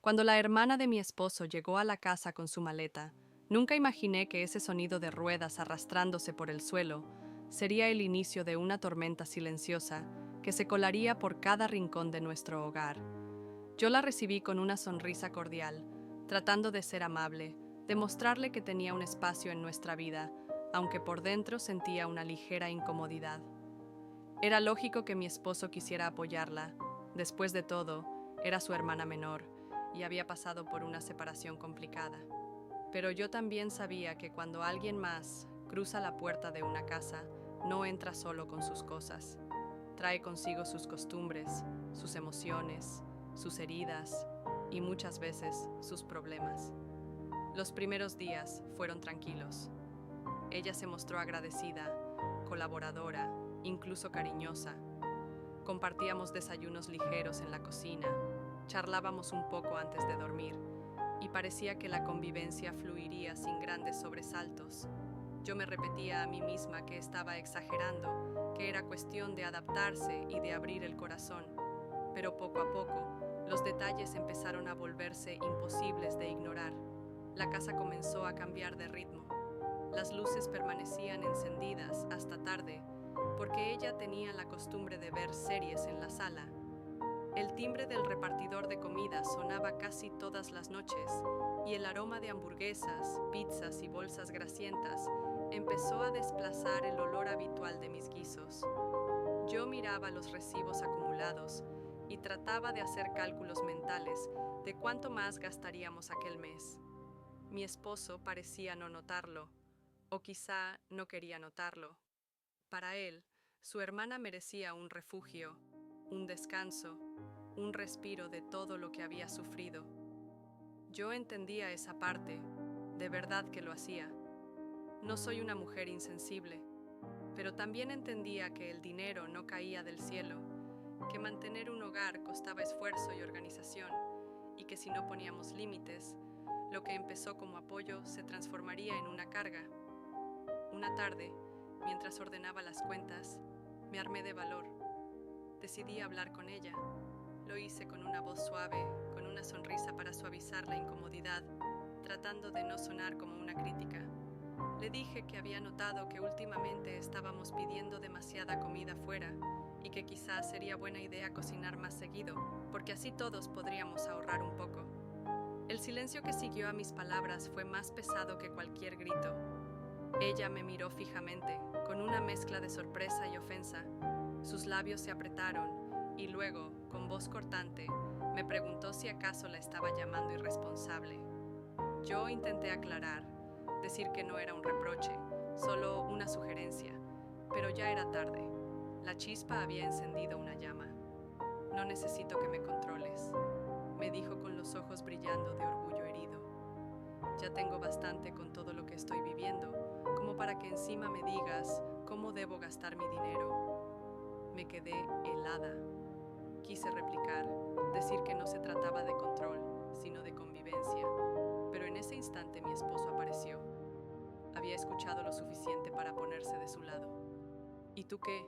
Cuando la hermana de mi esposo llegó a la casa con su maleta, nunca imaginé que ese sonido de ruedas arrastrándose por el suelo sería el inicio de una tormenta silenciosa que se colaría por cada rincón de nuestro hogar. Yo la recibí con una sonrisa cordial, tratando de ser amable, de mostrarle que tenía un espacio en nuestra vida, aunque por dentro sentía una ligera incomodidad. Era lógico que mi esposo quisiera apoyarla. Después de todo, era su hermana menor y había pasado por una separación complicada. Pero yo también sabía que cuando alguien más cruza la puerta de una casa, no entra solo con sus cosas. Trae consigo sus costumbres, sus emociones, sus heridas y muchas veces sus problemas. Los primeros días fueron tranquilos. Ella se mostró agradecida, colaboradora, incluso cariñosa. Compartíamos desayunos ligeros en la cocina, charlábamos un poco antes de dormir y parecía que la convivencia fluiría sin grandes sobresaltos. Yo me repetía a mí misma que estaba exagerando, que era cuestión de adaptarse y de abrir el corazón. Pero poco a poco, los detalles empezaron a volverse imposibles de ignorar. La casa comenzó a cambiar de ritmo. Las luces permanecían encendidas hasta tarde, porque ella tenía la costumbre de ver series en la sala. El timbre del repartidor de comida sonaba casi todas las noches, y el aroma de hamburguesas, pizzas y bolsas grasientas empezó a desplazar el olor habitual de mis guisos. Yo miraba los recibos acumulados y trataba de hacer cálculos mentales de cuánto más gastaríamos aquel mes. Mi esposo parecía no notarlo, o quizá no quería notarlo. Para él, su hermana merecía un refugio, un descanso, un respiro de todo lo que había sufrido. Yo entendía esa parte, de verdad que lo hacía. No soy una mujer insensible, pero también entendía que el dinero no caía del cielo, que mantener un hogar costaba esfuerzo y organización, y que si no poníamos límites, lo que empezó como apoyo se transformaría en una carga. Una tarde, mientras ordenaba las cuentas, me armé de valor. Decidí hablar con ella. Lo hice con una voz suave, con una sonrisa para suavizar la incomodidad, tratando de no sonar como una crítica. Le dije que había notado que últimamente estábamos pidiendo demasiada comida fuera y que quizás sería buena idea cocinar más seguido, porque así todos podríamos ahorrar un poco. El silencio que siguió a mis palabras fue más pesado que cualquier grito. Ella me miró fijamente, con una mezcla de sorpresa y ofensa. Sus labios se apretaron y luego, con voz cortante, me preguntó si acaso la estaba llamando irresponsable. Yo intenté aclarar, decir que no era un reproche, solo una sugerencia, pero ya era tarde. La chispa había encendido una llama. No necesito que me controles, me dijo con los ojos brillando de orgullo herido. Ya tengo bastante con todo lo que estoy viviendo, como para que encima me digas cómo debo gastar mi dinero. Me quedé helada. Quise replicar, decir que no se trataba de control, sino de convivencia. Pero en ese instante mi esposo apareció. Había escuchado lo suficiente para ponerse de su lado. ¿Y tú qué?,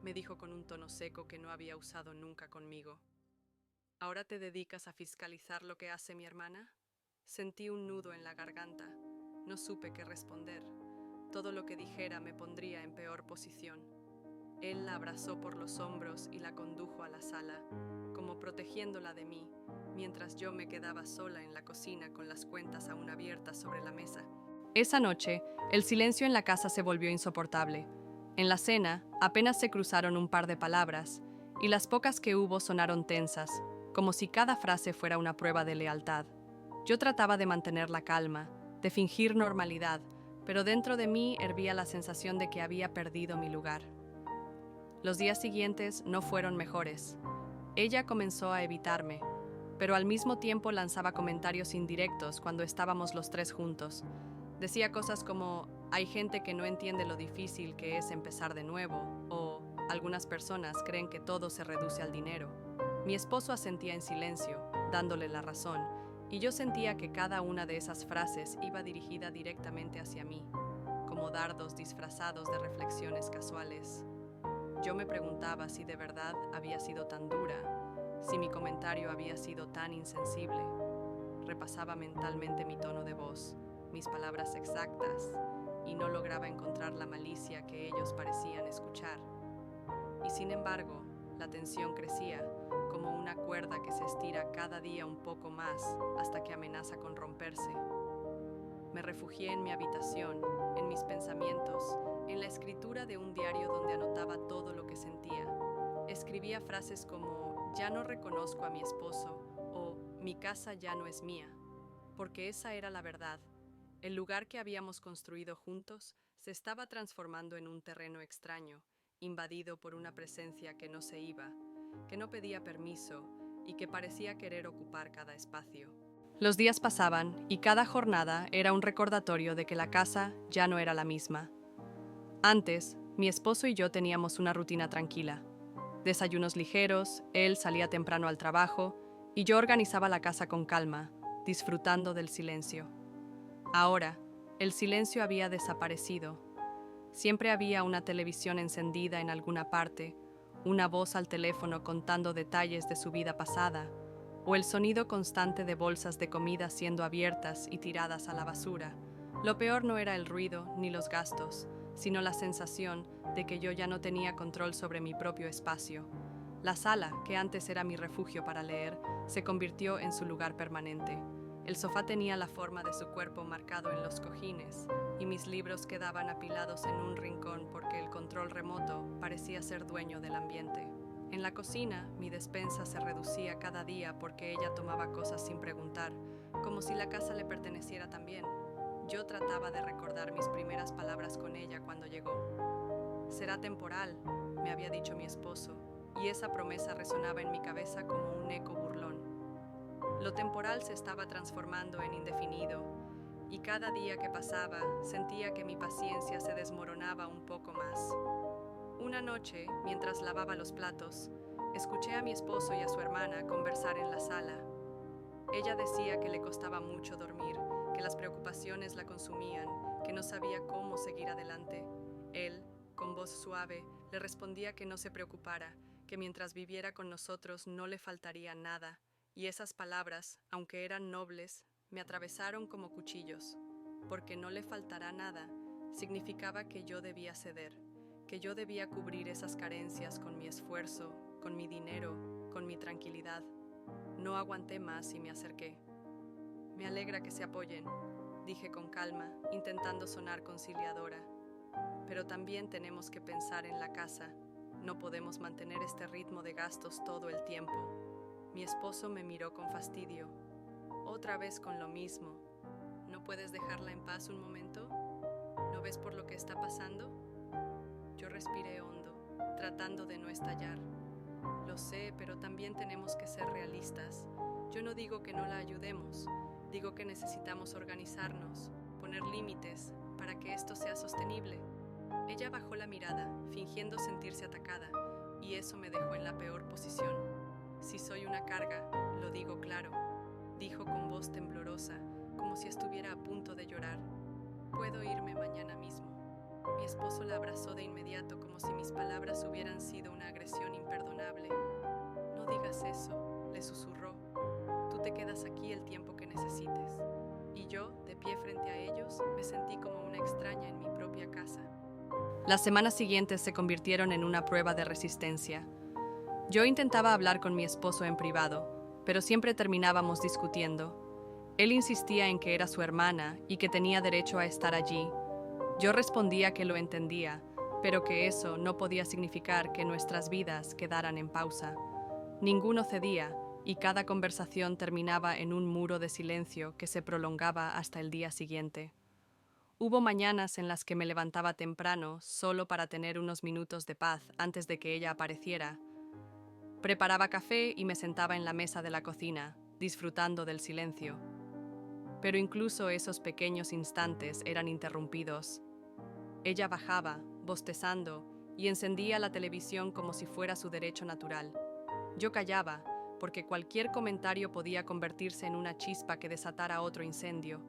me dijo con un tono seco que no había usado nunca conmigo. ¿Ahora te dedicas a fiscalizar lo que hace mi hermana? Sentí un nudo en la garganta. No supe qué responder. Todo lo que dijera me pondría en peor posición. Él la abrazó por los hombros y la condujo a la sala, como protegiéndola de mí, mientras yo me quedaba sola en la cocina con las cuentas aún abiertas sobre la mesa. Esa noche, el silencio en la casa se volvió insoportable. En la cena, apenas se cruzaron un par de palabras, y las pocas que hubo sonaron tensas, como si cada frase fuera una prueba de lealtad. Yo trataba de mantener la calma, de fingir normalidad, pero dentro de mí hervía la sensación de que había perdido mi lugar. Los días siguientes no fueron mejores. Ella comenzó a evitarme, pero al mismo tiempo lanzaba comentarios indirectos cuando estábamos los tres juntos. Decía cosas como, hay gente que no entiende lo difícil que es empezar de nuevo, o algunas personas creen que todo se reduce al dinero. Mi esposo asentía en silencio, dándole la razón, y yo sentía que cada una de esas frases iba dirigida directamente hacia mí, como dardos disfrazados de reflexiones casuales. Yo me preguntaba si de verdad había sido tan dura, si mi comentario había sido tan insensible. Repasaba mentalmente mi tono de voz, mis palabras exactas, y no lograba encontrar la malicia que ellos parecían escuchar. Y sin embargo, la tensión crecía, como una cuerda que se estira cada día un poco más hasta que amenaza con romperse. Me refugié en mi habitación, en mis pensamientos, en la escritura de un diario donde anotaba todo lo que sentía. Escribía frases como "ya no reconozco a mi esposo" o "mi casa ya no es mía", porque esa era la verdad. El lugar que habíamos construido juntos se estaba transformando en un terreno extraño, invadido por una presencia que no se iba, que no pedía permiso y que parecía querer ocupar cada espacio. Los días pasaban y cada jornada era un recordatorio de que la casa ya no era la misma. Antes, mi esposo y yo teníamos una rutina tranquila. Desayunos ligeros, él salía temprano al trabajo y yo organizaba la casa con calma, disfrutando del silencio. Ahora, el silencio había desaparecido. Siempre había una televisión encendida en alguna parte, una voz al teléfono contando detalles de su vida pasada, o el sonido constante de bolsas de comida siendo abiertas y tiradas a la basura. Lo peor no era el ruido ni los gastos, sino la sensación de que yo ya no tenía control sobre mi propio espacio. La sala, que antes era mi refugio para leer, se convirtió en su lugar permanente. El sofá tenía la forma de su cuerpo marcado en los cojines, y mis libros quedaban apilados en un rincón porque el control remoto parecía ser dueño del ambiente. En la cocina, mi despensa se reducía cada día porque ella tomaba cosas sin preguntar, como si la casa le perteneciera también. Yo trataba de recordar mis primeras palabras con ella cuando llegó. "Será temporal", me había dicho mi esposo, y esa promesa resonaba en mi cabeza como un eco burlón. Lo temporal se estaba transformando en indefinido, y cada día que pasaba sentía que mi paciencia se desmoronaba un poco más. Una noche, mientras lavaba los platos, escuché a mi esposo y a su hermana conversar en la sala. Ella decía que le costaba mucho dormir, que las preocupaciones la consumían, que no sabía cómo seguir adelante. Él, con voz suave, le respondía que no se preocupara, que mientras viviera con nosotros no le faltaría nada, y esas palabras, aunque eran nobles, me atravesaron como cuchillos. Porque no le faltará nada, significaba que yo debía ceder, que yo debía cubrir esas carencias con mi esfuerzo, con mi dinero, con mi tranquilidad. No aguanté más y me acerqué. "Me alegra que se apoyen", dije con calma, intentando sonar conciliadora. "Pero también tenemos que pensar en la casa. No podemos mantener este ritmo de gastos todo el tiempo". Mi esposo me miró con fastidio. "Otra vez con lo mismo. ¿No puedes dejarla en paz un momento? ¿No ves por lo que está pasando?". Yo respiré hondo, tratando de no estallar. "Lo sé, pero también tenemos que ser realistas. Yo no digo que no la ayudemos, digo que necesitamos organizarnos, poner límites para que esto sea sostenible". Ella bajó la mirada, fingiendo sentirse atacada, y eso me dejó en la peor posición. "Si soy una carga, lo digo claro", dijo con voz temblorosa, como si estuviera a punto de llorar. "Puedo irme mañana mismo". Mi esposo la abrazó de inmediato como si mis palabras hubieran sido una agresión imperdonable. "No digas eso", le susurró. "Tú te quedas aquí el tiempo que necesites". Y yo, de pie frente a ellos, me sentí como una extraña en mi propia casa. Las semanas siguientes se convirtieron en una prueba de resistencia. Yo intentaba hablar con mi esposo en privado, pero siempre terminábamos discutiendo. Él insistía en que era su hermana y que tenía derecho a estar allí. Yo respondía que lo entendía, pero que eso no podía significar que nuestras vidas quedaran en pausa. Ninguno cedía, y cada conversación terminaba en un muro de silencio que se prolongaba hasta el día siguiente. Hubo mañanas en las que me levantaba temprano solo para tener unos minutos de paz antes de que ella apareciera. Preparaba café y me sentaba en la mesa de la cocina, disfrutando del silencio. Pero incluso esos pequeños instantes eran interrumpidos. Ella bajaba, bostezando, y encendía la televisión como si fuera su derecho natural. Yo callaba, porque cualquier comentario podía convertirse en una chispa que desatara otro incendio.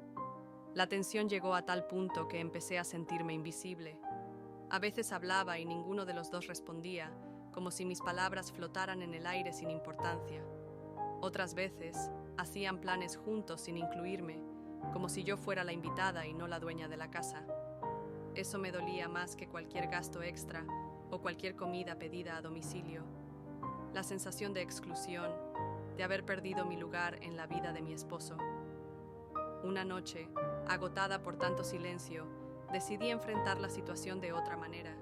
La tensión llegó a tal punto que empecé a sentirme invisible. A veces hablaba y ninguno de los dos respondía, como si mis palabras flotaran en el aire sin importancia. Otras veces, hacían planes juntos sin incluirme, como si yo fuera la invitada y no la dueña de la casa. Eso me dolía más que cualquier gasto extra o cualquier comida pedida a domicilio. La sensación de exclusión, de haber perdido mi lugar en la vida de mi esposo. Una noche, agotada por tanto silencio, decidí enfrentar la situación de otra manera.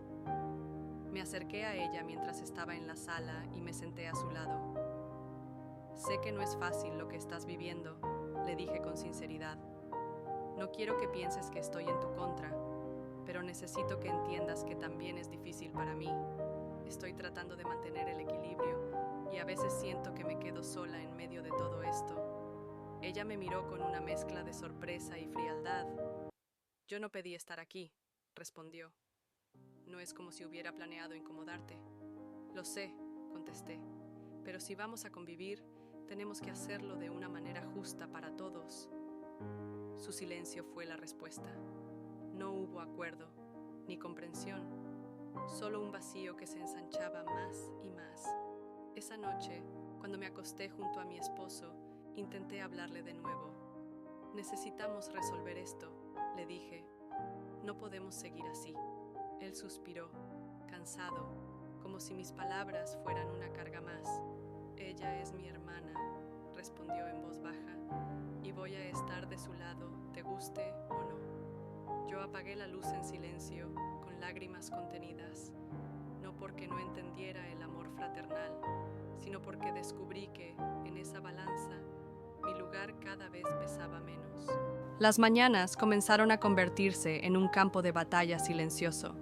Me acerqué a ella mientras estaba en la sala y me senté a su lado. Sé que no es fácil lo que estás viviendo, le dije con sinceridad. No quiero que pienses que estoy en tu contra, pero necesito que entiendas que también es difícil para mí. Estoy tratando de mantener el equilibrio y a veces siento que me quedo sola en medio de todo esto. Ella me miró con una mezcla de sorpresa y frialdad. Yo no pedí estar aquí, respondió. No es como si hubiera planeado incomodarte. Lo sé, contesté, pero si vamos a convivir, tenemos que hacerlo de una manera justa para todos. Su silencio fue la respuesta. No hubo acuerdo, ni comprensión, solo un vacío que se ensanchaba más y más. Esa noche, cuando me acosté junto a mi esposo, intenté hablarle de nuevo. Necesitamos resolver esto, le dije. No podemos seguir así. Él suspiró, cansado, como si mis palabras fueran una carga más. Ella es mi hermana, respondió en voz baja, y voy a estar de su lado, te guste o no. Yo apagué la luz en silencio, con lágrimas contenidas, no porque no entendiera el amor fraternal, sino porque descubrí que, en esa balanza, mi lugar cada vez pesaba menos. Las mañanas comenzaron a convertirse en un campo de batalla silencioso.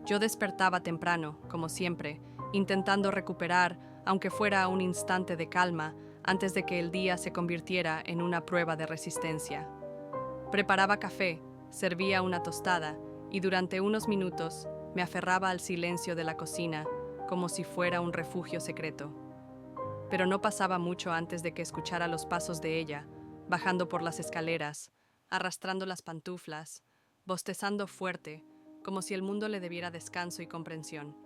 Yo despertaba temprano, como siempre, intentando recuperar, aunque fuera un instante de calma, antes de que el día se convirtiera en una prueba de resistencia. Preparaba café, servía una tostada, y durante unos minutos me aferraba al silencio de la cocina, como si fuera un refugio secreto. Pero no pasaba mucho antes de que escuchara los pasos de ella, bajando por las escaleras, arrastrando las pantuflas, bostezando fuerte, como si el mundo le debiera descanso y comprensión.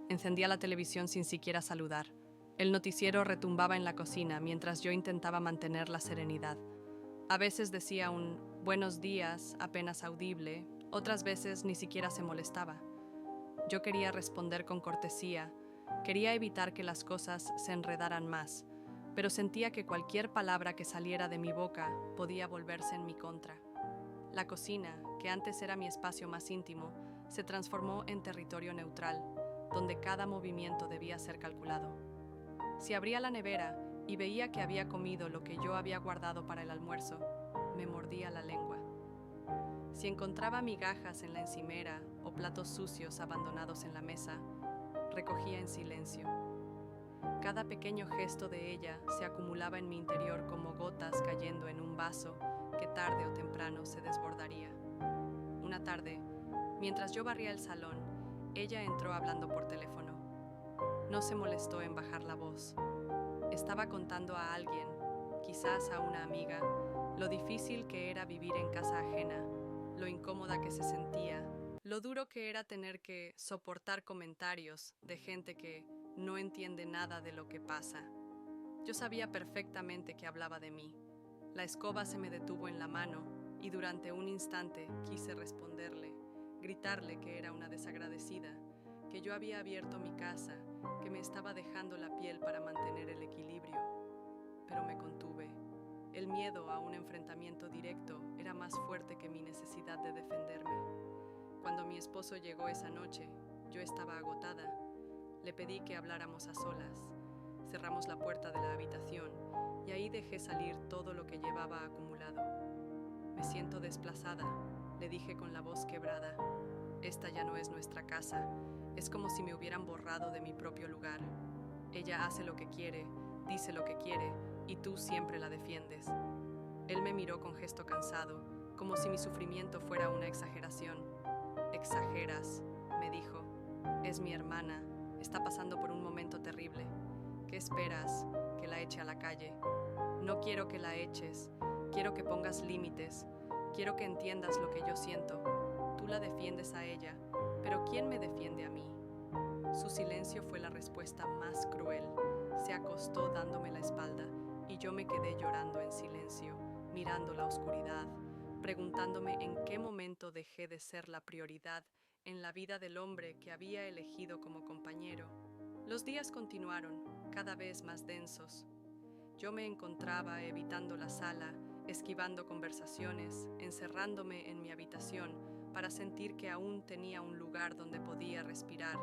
Encendía la televisión sin siquiera saludar. El noticiero retumbaba en la cocina mientras yo intentaba mantener la serenidad. A veces decía un buenos días apenas audible, otras veces ni siquiera se molestaba. Yo quería responder con cortesía, quería evitar que las cosas se enredaran más, pero sentía que cualquier palabra que saliera de mi boca podía volverse en mi contra. La cocina, que antes era mi espacio más íntimo, se transformó en territorio neutral, donde cada movimiento debía ser calculado. Si abría la nevera y veía que había comido lo que yo había guardado para el almuerzo, me mordía la lengua. Si encontraba migajas en la encimera o platos sucios abandonados en la mesa, recogía en silencio. Cada pequeño gesto de ella se acumulaba en mi interior como gotas cayendo en un vaso que tarde o temprano se desbordaría. Una tarde, mientras yo barría el salón, ella entró hablando por teléfono. No se molestó en bajar la voz. Estaba contando a alguien, quizás a una amiga, lo difícil que era vivir en casa ajena, lo incómoda que se sentía, lo duro que era tener que soportar comentarios de gente que no entiende nada de lo que pasa. Yo sabía perfectamente que hablaba de mí. La escoba se me detuvo en la mano y durante un instante quise responderle, gritarle que era una desagradecida, que yo había abierto mi casa, que me estaba dejando la piel para mantener el equilibrio. Pero me contuve. El miedo a un enfrentamiento directo era más fuerte que mi necesidad de defenderme. Cuando mi esposo llegó esa noche, yo estaba agotada. Le pedí que habláramos a solas. Cerramos la puerta de la habitación y ahí dejé salir todo lo que llevaba acumulado. Me siento desplazada, le dije con la voz quebrada. Esta ya no es nuestra casa. Es como si me hubieran borrado de mi propio lugar. Ella hace lo que quiere, dice lo que quiere, y tú siempre la defiendes. Él me miró con gesto cansado, como si mi sufrimiento fuera una exageración. Exageras, me dijo. Es mi hermana, está pasando por un momento terrible. ¿Qué esperas? ¿Que la eche a la calle? No quiero que la eches, quiero que pongas límites, quiero que entiendas lo que yo siento. Tú la defiendes a ella, pero ¿quién me defiende a mí? Su silencio fue la respuesta más cruel. Se acostó dándome la espalda y yo me quedé llorando en silencio, mirando la oscuridad, preguntándome en qué momento dejé de ser la prioridad en la vida del hombre que había elegido como compañero. Los días continuaron, cada vez más densos. Yo me encontraba evitando la sala, esquivando conversaciones, encerrándome en mi habitación para sentir que aún tenía un lugar donde podía respirar.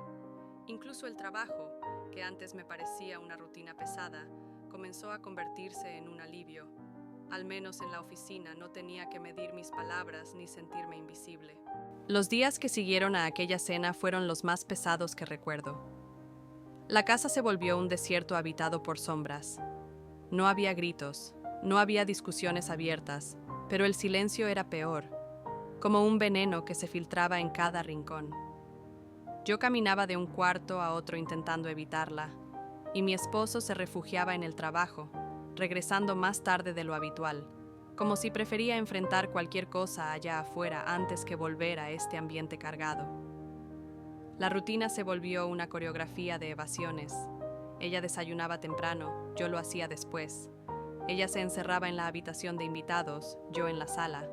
Incluso el trabajo, que antes me parecía una rutina pesada, comenzó a convertirse en un alivio. Al menos en la oficina no tenía que medir mis palabras ni sentirme invisible. Los días que siguieron a aquella cena fueron los más pesados que recuerdo. La casa se volvió un desierto habitado por sombras. No había gritos, no había discusiones abiertas, pero el silencio era peor, como un veneno que se filtraba en cada rincón. Yo caminaba de un cuarto a otro intentando evitarla, y mi esposo se refugiaba en el trabajo, regresando más tarde de lo habitual, como si prefería enfrentar cualquier cosa allá afuera antes que volver a este ambiente cargado. La rutina se volvió una coreografía de evasiones. Ella desayunaba temprano, yo lo hacía después. Ella se encerraba en la habitación de invitados, yo en la sala.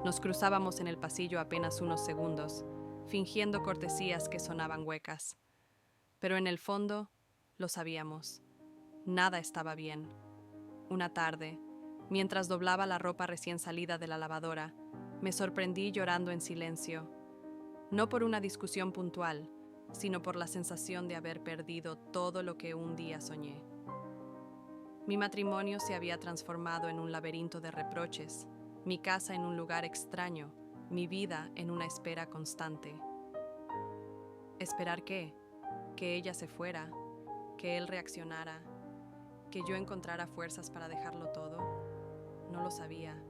Nos cruzábamos en el pasillo apenas unos segundos, fingiendo cortesías que sonaban huecas. Pero en el fondo, lo sabíamos. Nada estaba bien. Una tarde, mientras doblaba la ropa recién salida de la lavadora, me sorprendí llorando en silencio. No por una discusión puntual, sino por la sensación de haber perdido todo lo que un día soñé. Mi matrimonio se había transformado en un laberinto de reproches, mi casa en un lugar extraño, mi vida en una espera constante. ¿Esperar qué? Que ella se fuera, que él reaccionara, que yo encontrara fuerzas para dejarlo todo. No lo sabía.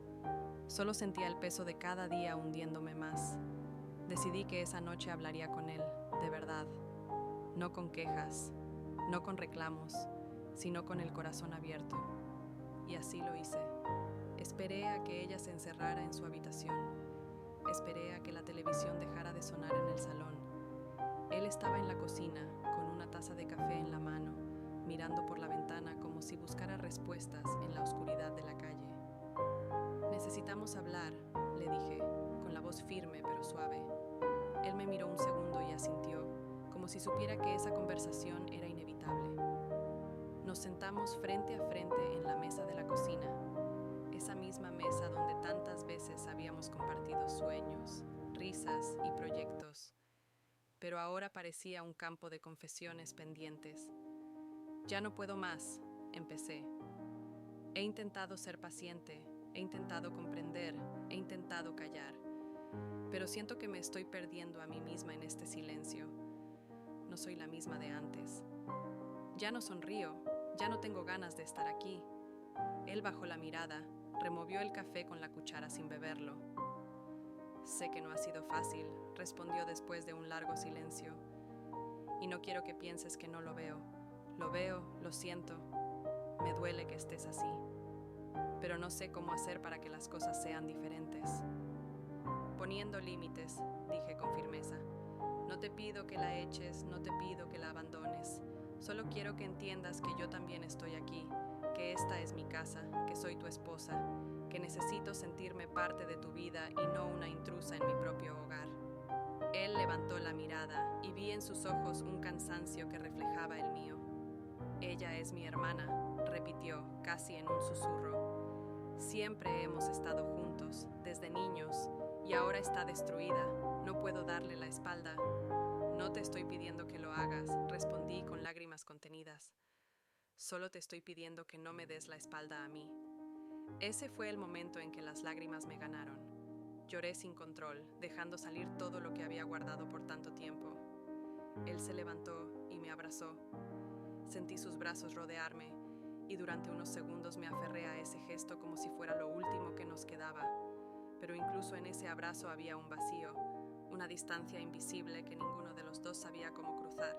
Solo sentía el peso de cada día hundiéndome más. Decidí que esa noche hablaría con él, de verdad. No con quejas, no con reclamos, sino con el corazón abierto. Y así lo hice. Esperé a que ella se encerrara en su habitación. Esperé a que la televisión dejara de sonar en el salón. Él estaba en la cocina, con una taza de café en la mano, mirando por la ventana como si buscara respuestas en la oscuridad de la calle. Necesitamos hablar, le dije, con la voz firme pero suave. Él me miró un segundo y asintió, como si supiera que esa conversación era inevitable. Nos sentamos frente a frente en la mesa de la cocina, esa misma mesa donde tantas veces habíamos compartido sueños, risas y proyectos, pero ahora parecía un campo de confesiones pendientes. Ya no puedo más, empecé. He intentado ser paciente, he intentado comprender, he intentado callar, pero siento que me estoy perdiendo a mí misma en este silencio. No soy la misma de antes. Ya no sonrío, ya no tengo ganas de estar aquí. Él bajó la mirada, removió el café con la cuchara sin beberlo. Sé que no ha sido fácil, respondió después de un largo silencio. Y no quiero que pienses que no lo veo. Lo veo, lo siento. Me duele que estés así. Pero no sé cómo hacer para que las cosas sean diferentes. Poniendo límites, dije con firmeza. No te pido que la eches, no te pido que la abandones. Solo quiero que entiendas que yo también estoy aquí, que esta es mi casa, que soy tu esposa, que necesito sentirme parte de tu vida y no una intrusa en mi propio hogar. Él levantó la mirada y vi en sus ojos un cansancio que reflejaba el mío. Ella es mi hermana, repitió, casi en un susurro. Siempre hemos estado juntos, desde niños, y ahora está destruida. No puedo darle la espalda. No te estoy pidiendo que lo hagas, respondí con lágrimas contenidas. Solo te estoy pidiendo que no me des la espalda a mí. Ese fue el momento en que las lágrimas me ganaron. Lloré sin control, dejando salir todo lo que había guardado por tanto tiempo. Él se levantó y me abrazó. Sentí sus brazos rodearme y durante unos segundos me aferré a ese gesto como si fuera lo último que nos quedaba. Pero incluso en ese abrazo había un vacío, una distancia invisible que ninguno de los dos sabía cómo cruzar.